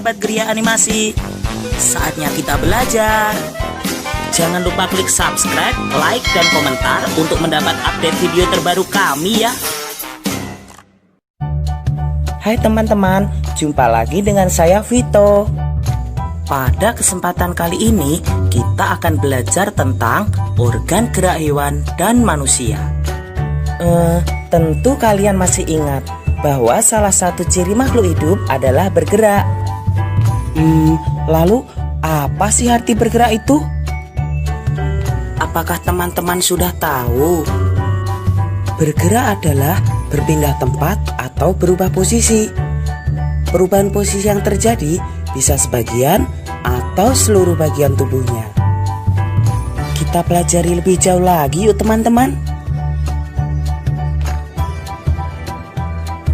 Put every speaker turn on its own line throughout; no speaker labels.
sahabat Gria Animasi. Saatnya kita belajar. Jangan lupa klik subscribe, like, dan komentar untuk mendapat update video terbaru kami ya. Hai teman-teman, jumpa lagi dengan saya Vito. Pada kesempatan kali ini kita akan belajar tentang organ gerak hewan dan manusia. Tentu kalian masih ingat bahwa salah satu ciri makhluk hidup adalah bergerak. Lalu apa sih arti bergerak itu? Apakah teman-teman sudah tahu? Bergerak adalah berpindah tempat atau berubah posisi. Perubahan posisi yang terjadi bisa sebagian atau seluruh bagian tubuhnya. Kita pelajari lebih jauh lagi yuk teman-teman.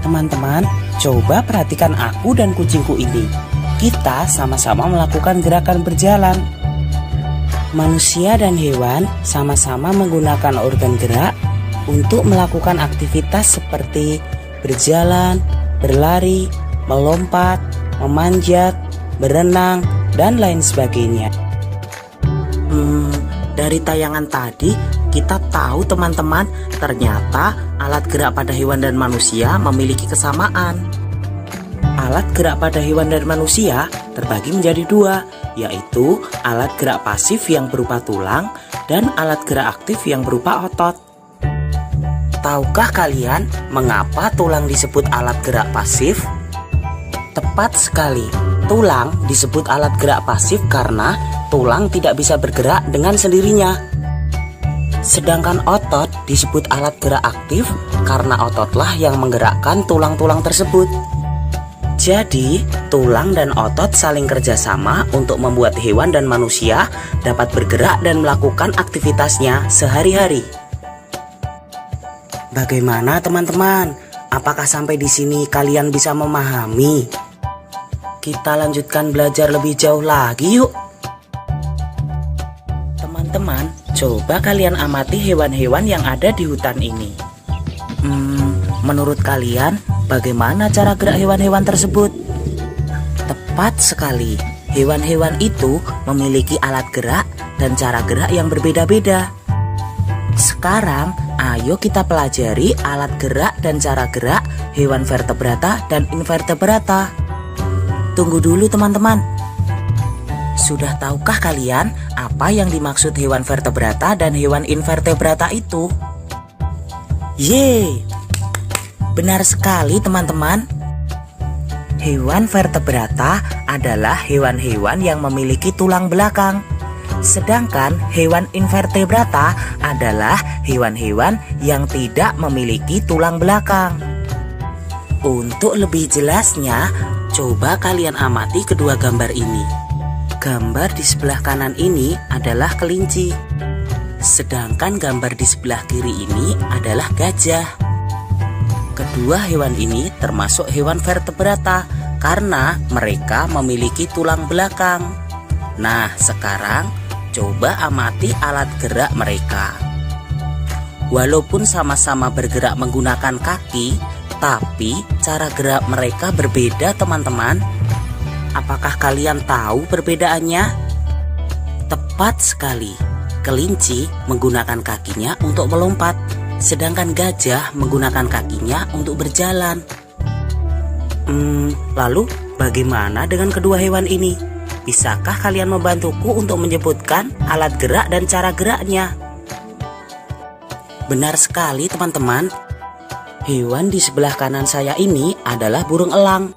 Teman-teman, coba perhatikan aku dan kucingku ini. Kita sama-sama melakukan gerakan berjalan. Manusia dan hewan sama-sama menggunakan organ gerak untuk melakukan aktivitas seperti berjalan, berlari, melompat, memanjat, berenang, dan lain sebagainya. Dari tayangan tadi kita tahu teman-teman, ternyata alat gerak pada hewan dan manusia memiliki kesamaan. Alat gerak pada hewan dan manusia terbagi menjadi dua, yaitu alat gerak pasif yang berupa tulang dan alat gerak aktif yang berupa otot. Tahukah kalian mengapa tulang disebut alat gerak pasif? Tepat sekali, tulang disebut alat gerak pasif karena tulang tidak bisa bergerak dengan sendirinya. Sedangkan otot disebut alat gerak aktif karena ototlah yang menggerakkan tulang-tulang tersebut. Jadi, tulang dan otot saling kerjasama untuk membuat hewan dan manusia dapat bergerak dan melakukan aktivitasnya sehari-hari. Bagaimana teman-teman? Apakah sampai di sini kalian bisa memahami? Kita lanjutkan belajar lebih jauh lagi yuk. Teman-teman, coba kalian amati hewan-hewan yang ada di hutan ini. Menurut kalian, bagaimana cara gerak hewan-hewan tersebut? Tepat sekali, hewan-hewan itu memiliki alat gerak dan cara gerak yang berbeda-beda. Sekarang, ayo kita pelajari alat gerak dan cara gerak hewan vertebrata dan invertebrata. Tunggu dulu teman-teman. Sudah tahukah kalian apa yang dimaksud hewan vertebrata dan hewan invertebrata itu? Yeay! Benar sekali teman-teman. Hewan vertebrata adalah hewan-hewan yang memiliki tulang belakang. Sedangkan hewan invertebrata adalah hewan-hewan yang tidak memiliki tulang belakang. Untuk lebih jelasnya, coba kalian amati kedua gambar ini. Gambar di sebelah kanan ini adalah kelinci. Sedangkan gambar di sebelah kiri ini adalah gajah. Kedua hewan ini termasuk hewan vertebrata karena mereka memiliki tulang belakang. Nah, sekarang coba amati alat gerak mereka. Walaupun sama-sama bergerak menggunakan kaki, tapi cara gerak mereka berbeda teman-teman. Apakah kalian tahu perbedaannya? Tepat sekali, kelinci menggunakan kakinya untuk melompat, sedangkan gajah menggunakan kakinya untuk berjalan. Lalu bagaimana dengan kedua hewan ini? Bisakah kalian membantuku untuk menyebutkan alat gerak dan cara geraknya? Benar sekali teman-teman. Hewan di sebelah kanan saya ini adalah burung elang.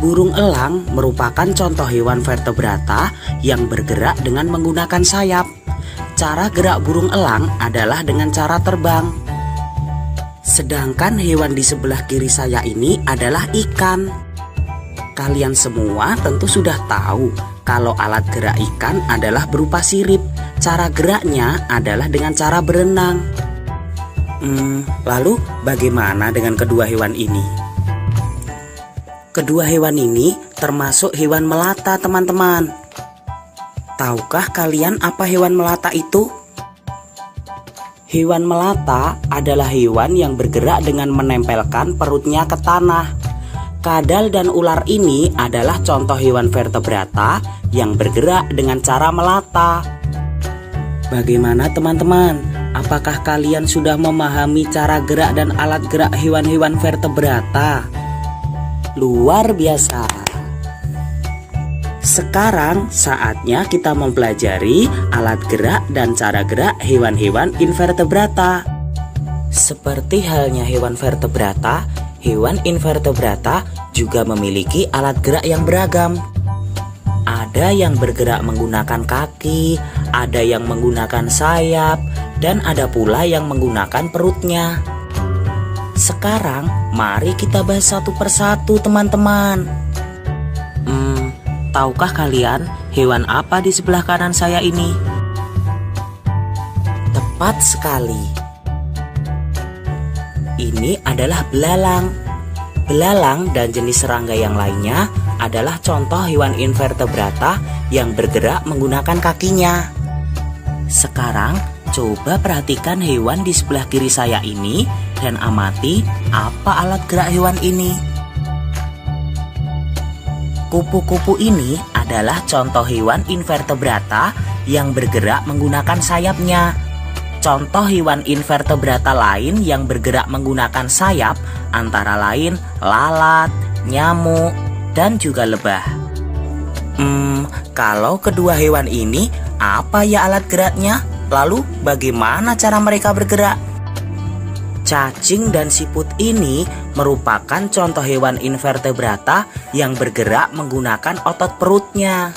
Burung elang merupakan contoh hewan vertebrata yang bergerak dengan menggunakan sayap. Cara gerak burung elang adalah dengan cara terbang. Sedangkan hewan di sebelah kiri saya ini adalah ikan. Kalian semua tentu sudah tahu kalau alat gerak ikan adalah berupa sirip. Cara geraknya adalah dengan cara berenang. Lalu bagaimana dengan kedua hewan ini? Kedua hewan ini termasuk hewan melata teman-teman. Tahukah kalian apa hewan melata itu? Hewan melata adalah hewan yang bergerak dengan menempelkan perutnya ke tanah. Kadal dan ular ini adalah contoh hewan vertebrata yang bergerak dengan cara melata. Bagaimana teman-teman? Apakah kalian sudah memahami cara gerak dan alat gerak hewan-hewan vertebrata? Luar biasa. Sekarang saatnya kita mempelajari alat gerak dan cara gerak hewan-hewan invertebrata. Seperti halnya hewan vertebrata, hewan invertebrata juga memiliki alat gerak yang beragam. Ada yang bergerak menggunakan kaki, ada yang menggunakan sayap, dan ada pula yang menggunakan perutnya. Sekarang mari kita bahas satu persatu teman-teman. Tahukah kalian hewan apa di sebelah kanan saya ini? Tepat sekali. Ini adalah belalang. Belalang dan jenis serangga yang lainnya adalah contoh hewan invertebrata yang bergerak menggunakan kakinya. Sekarang coba perhatikan hewan di sebelah kiri saya ini dan amati apa alat gerak hewan ini. Kupu-kupu ini adalah contoh hewan invertebrata yang bergerak menggunakan sayapnya. Contoh hewan invertebrata lain yang bergerak menggunakan sayap antara lain lalat, nyamuk, dan juga lebah. Kalau kedua hewan ini, apa ya alat geraknya? Lalu bagaimana cara mereka bergerak? Cacing dan siput ini merupakan contoh hewan invertebrata yang bergerak menggunakan otot perutnya.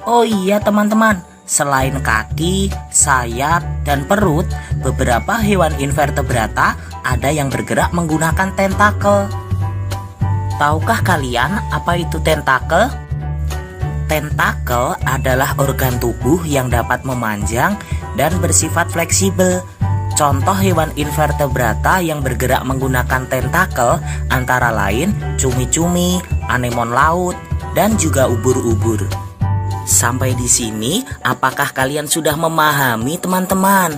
Oh iya teman-teman, selain kaki, sayap, dan perut, beberapa hewan invertebrata ada yang bergerak menggunakan tentakel. Tahukah kalian apa itu tentakel? Tentakel adalah organ tubuh yang dapat memanjang dan bersifat fleksibel. Contoh hewan invertebrata yang bergerak menggunakan tentakel antara lain cumi-cumi, anemon laut, dan juga ubur-ubur. Sampai di sini, apakah kalian sudah memahami teman-teman?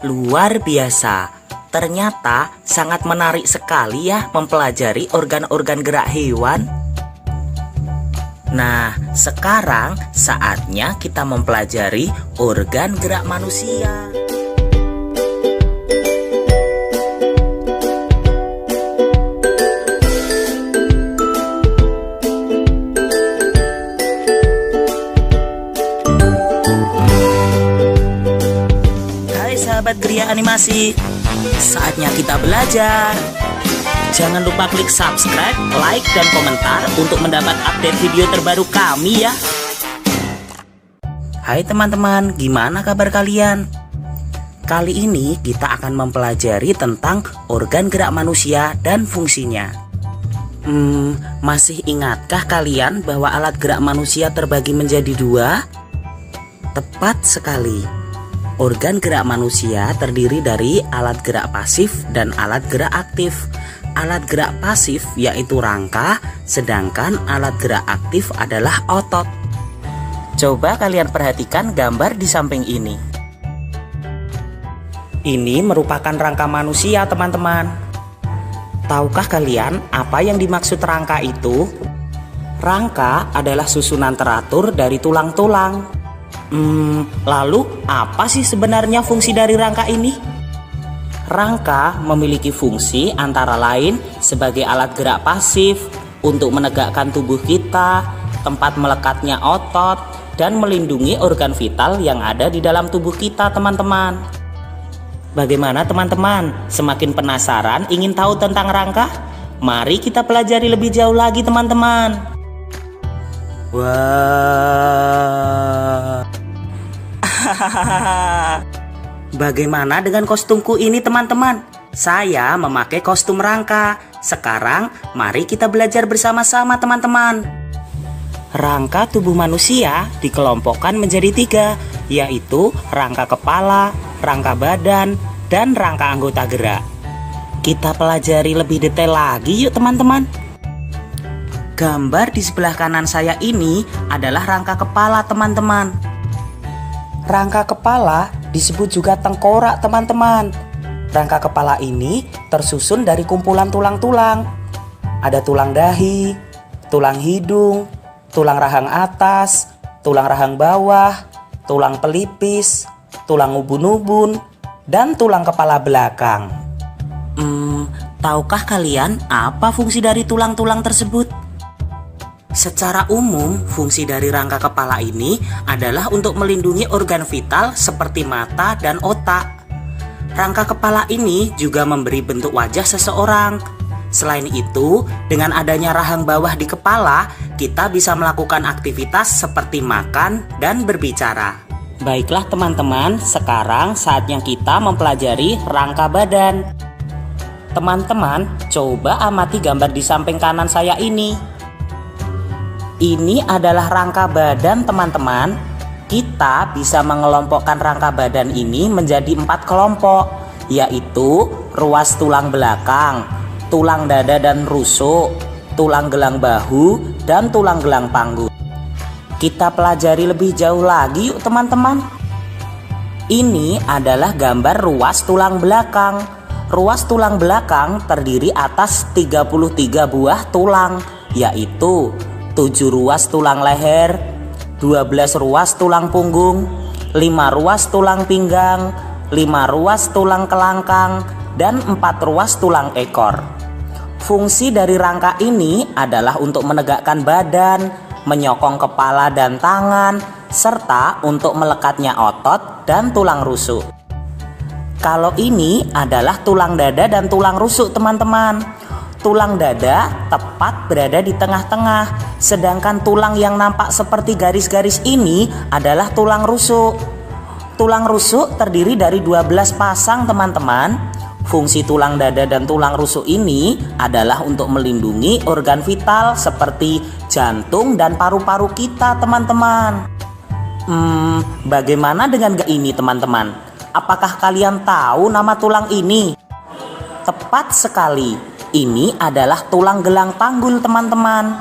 Luar biasa. Ternyata sangat menarik sekali ya mempelajari organ-organ gerak hewan. Nah, sekarang saatnya kita mempelajari organ gerak manusia. Sahabat Gria Animasi, saatnya kita belajar. Jangan lupa klik subscribe, like, dan komentar untuk mendapat update video terbaru kami ya. Hai teman-teman, gimana kabar kalian? Kali ini kita akan mempelajari tentang organ gerak manusia dan fungsinya. Masih ingatkah kalian bahwa alat gerak manusia terbagi menjadi dua? Tepat sekali. Organ gerak manusia terdiri dari alat gerak pasif dan alat gerak aktif. Alat gerak pasif yaitu rangka, sedangkan alat gerak aktif adalah otot. Coba kalian perhatikan gambar di samping ini. Ini merupakan rangka manusia, teman-teman. Tahukah kalian apa yang dimaksud rangka itu? Rangka adalah susunan teratur dari tulang-tulang. Lalu apa sih sebenarnya fungsi dari rangka ini? Rangka memiliki fungsi antara lain sebagai alat gerak pasif untuk menegakkan tubuh kita, tempat melekatnya otot, dan melindungi organ vital yang ada di dalam tubuh kita, teman-teman. Bagaimana teman-teman? Semakin penasaran ingin tahu tentang rangka? Mari kita pelajari lebih jauh lagi, teman-teman. Wah. Bagaimana dengan kostumku ini teman-teman? Saya memakai kostum rangka. Sekarang mari kita belajar bersama-sama teman-teman. Rangka tubuh manusia dikelompokkan menjadi 3, yaitu rangka kepala, rangka badan, dan rangka anggota gerak. Kita pelajari lebih detail lagi yuk teman-teman. Gambar di sebelah kanan saya ini adalah rangka kepala teman-teman. Rangka kepala disebut juga tengkorak teman-teman. Rangka kepala ini tersusun dari kumpulan tulang-tulang. Ada tulang dahi, tulang hidung, tulang rahang atas, tulang rahang bawah, tulang pelipis, tulang ubun-ubun, dan tulang kepala belakang. Tahukah kalian apa fungsi dari tulang-tulang tersebut? Secara umum, fungsi dari rangka kepala ini adalah untuk melindungi organ vital seperti mata dan otak. Rangka kepala ini juga memberi bentuk wajah seseorang. Selain itu, dengan adanya rahang bawah di kepala, kita bisa melakukan aktivitas seperti makan dan berbicara. Baiklah teman-teman, sekarang saatnya kita mempelajari rangka badan. Teman-teman, coba amati gambar di samping kanan saya ini. Ini adalah rangka badan teman-teman. Kita bisa mengelompokkan rangka badan ini menjadi 4 kelompok, yaitu ruas tulang belakang, tulang dada dan rusuk, tulang gelang bahu, dan tulang gelang panggul. Kita pelajari lebih jauh lagi yuk teman-teman. Ini adalah gambar ruas tulang belakang. Ruas tulang belakang terdiri atas 33 buah tulang, yaitu 7 ruas tulang leher, 12 ruas tulang punggung, 5 ruas tulang pinggang, 5 ruas tulang kelangkang, dan 4 ruas tulang ekor. Fungsi dari rangka ini adalah untuk menegakkan badan, menyokong kepala dan tangan, serta untuk melekatnya otot dan tulang rusuk. Kalau ini adalah tulang dada dan tulang rusuk teman-teman. Tulang dada tepat berada di tengah-tengah, sedangkan tulang yang nampak seperti garis-garis ini adalah tulang rusuk. Tulang rusuk terdiri dari 12 pasang teman-teman. Fungsi tulang dada dan tulang rusuk ini adalah untuk melindungi organ vital seperti jantung dan paru-paru kita teman-teman. Bagaimana dengan ini teman-teman? Apakah kalian tahu nama tulang ini? Tepat sekali, ini adalah tulang gelang panggul teman-teman.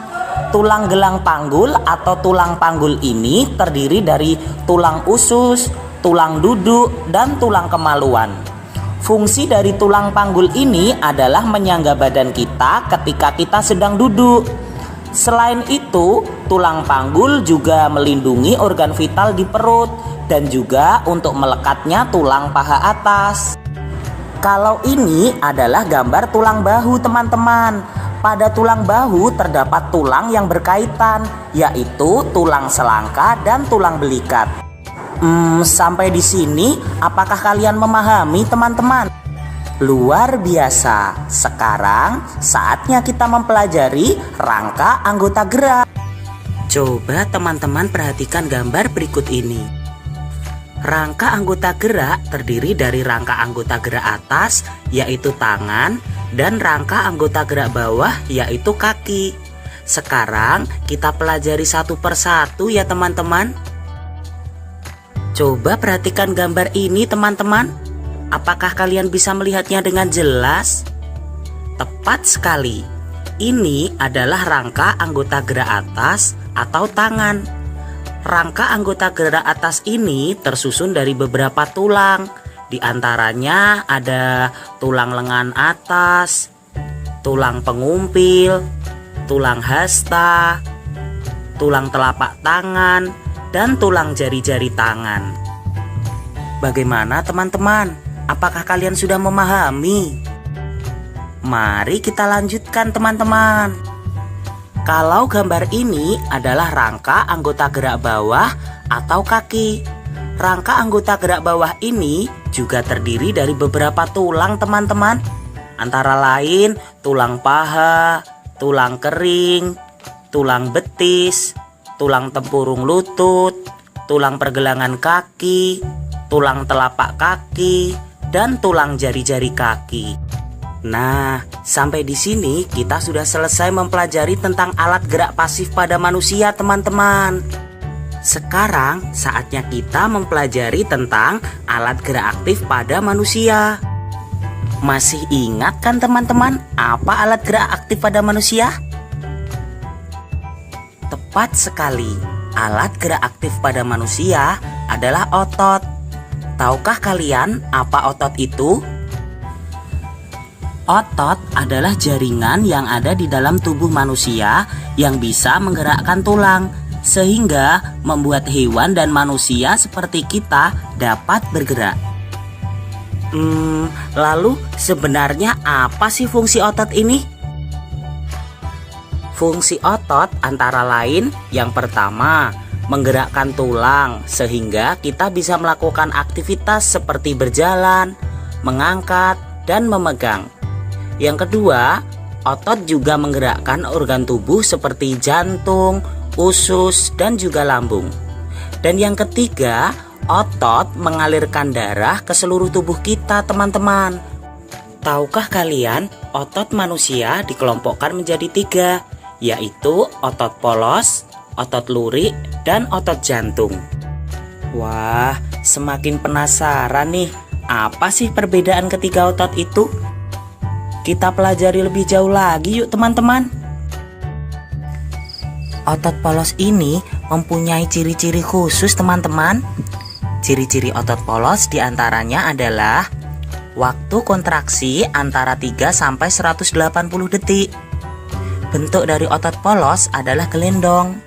Tulang gelang panggul atau tulang panggul ini terdiri dari tulang usus, tulang duduk, dan tulang kemaluan. Fungsi dari tulang panggul ini adalah menyangga badan kita ketika kita sedang duduk. Selain itu, tulang panggul juga melindungi organ vital di perut dan juga untuk melekatnya tulang paha atas. Kalau ini adalah gambar tulang bahu teman-teman. Pada tulang bahu terdapat tulang yang berkaitan, yaitu tulang selangka dan tulang belikat. Sampai di sini, apakah kalian memahami teman-teman? Luar biasa. Sekarang saatnya kita mempelajari rangka anggota gerak. Coba teman-teman perhatikan gambar berikut ini. Rangka anggota gerak terdiri dari rangka anggota gerak atas, yaitu tangan, dan rangka anggota gerak bawah, yaitu kaki. Sekarang kita pelajari satu persatu ya teman-teman. Coba perhatikan gambar ini teman-teman. Apakah kalian bisa melihatnya dengan jelas? Tepat sekali. Ini adalah rangka anggota gerak atas atau tangan. Rangka anggota gerak atas ini tersusun dari beberapa tulang. Di antaranya ada tulang lengan atas, tulang pengumpil, tulang hasta, tulang telapak tangan, dan tulang jari-jari tangan. Bagaimana teman-teman? Apakah kalian sudah memahami? Mari kita lanjutkan teman-teman. Kalau gambar ini adalah rangka anggota gerak bawah atau kaki. Rangka anggota gerak bawah ini juga terdiri dari beberapa tulang teman-teman. Antara lain tulang paha, tulang kering, tulang betis, tulang tempurung lutut, tulang pergelangan kaki, tulang telapak kaki, dan tulang jari-jari kaki. Nah, sampai di sini kita sudah selesai mempelajari tentang alat gerak pasif pada manusia, teman-teman. Sekarang saatnya kita mempelajari tentang alat gerak aktif pada manusia. Masih ingat kan teman-teman apa alat gerak aktif pada manusia? Tepat sekali, alat gerak aktif pada manusia adalah otot. Tahukah kalian apa otot itu? Otot adalah jaringan yang ada di dalam tubuh manusia yang bisa menggerakkan tulang, sehingga membuat hewan dan manusia seperti kita dapat bergerak. Lalu sebenarnya apa sih fungsi otot ini? Fungsi otot antara lain yang pertama, menggerakkan tulang sehingga kita bisa melakukan aktivitas seperti berjalan, mengangkat, dan memegang. Yang kedua, otot juga menggerakkan organ tubuh seperti jantung, usus, dan juga lambung. Dan yang ketiga, otot mengalirkan darah ke seluruh tubuh kita, teman-teman. Tahukah kalian, otot manusia dikelompokkan menjadi 3, yaitu otot polos, otot lurik, dan otot jantung. Wah, semakin penasaran nih, apa sih perbedaan ketiga otot itu? Kita pelajari lebih jauh lagi yuk teman-teman. Otot polos ini mempunyai ciri-ciri khusus teman-teman. Ciri-ciri otot polos diantaranya adalah waktu kontraksi antara 3 sampai 180 detik. Bentuk dari otot polos adalah gelendong.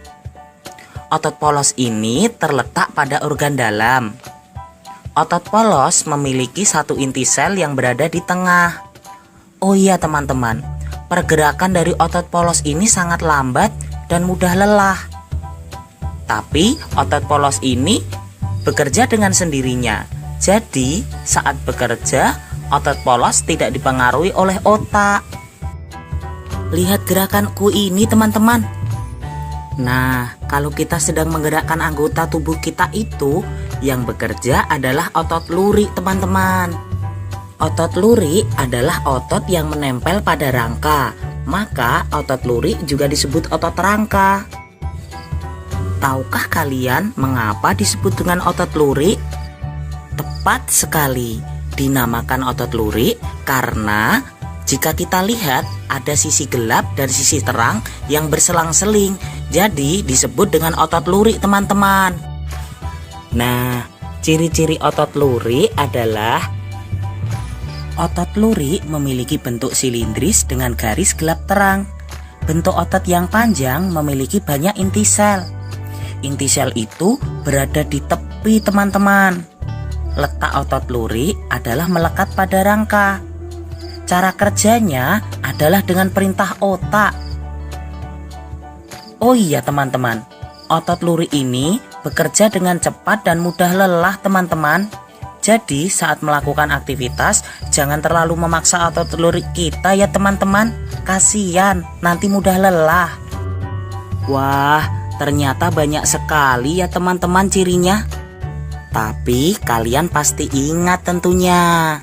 Otot polos ini terletak pada organ dalam. Otot polos memiliki satu inti sel yang berada di tengah. Oh iya teman-teman, pergerakan dari otot polos ini sangat lambat dan mudah lelah. Tapi otot polos ini bekerja dengan sendirinya. Jadi saat bekerja, otot polos tidak dipengaruhi oleh otak. Lihat gerakanku ini teman-teman. Nah, kalau kita sedang menggerakkan anggota tubuh kita itu, yang bekerja adalah otot lurik teman-teman. Otot lurik adalah otot yang menempel pada rangka, maka otot lurik juga disebut otot rangka. Tahukah kalian mengapa disebut dengan otot lurik? Tepat sekali, dinamakan otot lurik karena jika kita lihat ada sisi gelap dan sisi terang yang berselang-seling, jadi disebut dengan otot lurik teman-teman. Nah, ciri-ciri otot lurik adalah otot lurik memiliki bentuk silindris dengan garis gelap terang. Bentuk otot yang panjang memiliki banyak inti sel. Inti sel itu berada di tepi teman-teman. Letak otot lurik adalah melekat pada rangka. Cara kerjanya adalah dengan perintah otak. Oh iya teman-teman, otot lurik ini bekerja dengan cepat dan mudah lelah teman-teman. Jadi saat melakukan aktivitas jangan terlalu memaksa otot lurik kita ya teman-teman. Kasihan, nanti mudah lelah. Wah, ternyata banyak sekali ya teman-teman cirinya. Tapi kalian pasti ingat tentunya.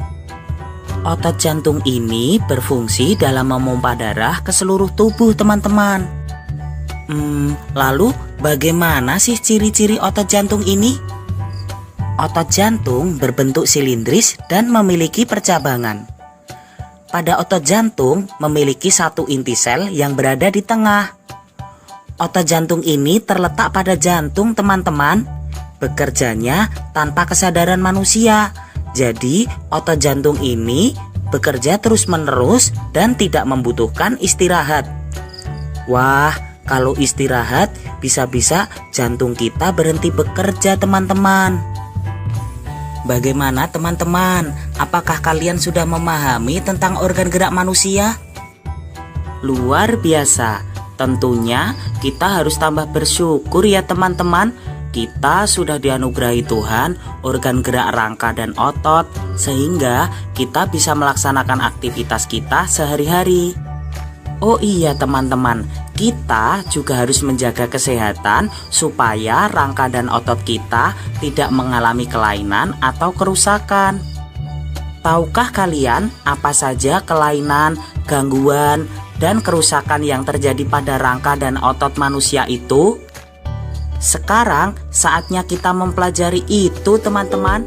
Otot jantung ini berfungsi dalam memompa darah ke seluruh tubuh teman-teman. Lalu bagaimana sih ciri-ciri otot jantung ini? Otot jantung berbentuk silindris dan memiliki percabangan. Pada otot jantung memiliki satu inti sel yang berada di tengah. Otot jantung ini terletak pada jantung teman-teman. Bekerjanya tanpa kesadaran manusia. Jadi otot jantung ini bekerja terus-menerus dan tidak membutuhkan istirahat. Wah, kalau istirahat bisa-bisa jantung kita berhenti bekerja teman-teman. Bagaimana teman-teman? Apakah kalian sudah memahami tentang organ gerak manusia? Luar biasa. Tentunya kita harus tambah bersyukur ya teman-teman. Kita sudah dianugerahi Tuhan organ gerak rangka dan otot, sehingga kita bisa melaksanakan aktivitas kita sehari-hari. Oh iya teman-teman, kita juga harus menjaga kesehatan supaya rangka dan otot kita tidak mengalami kelainan atau kerusakan. Tahukah kalian apa saja kelainan, gangguan, dan kerusakan yang terjadi pada rangka dan otot manusia itu? Sekarang saatnya kita mempelajari itu teman-teman.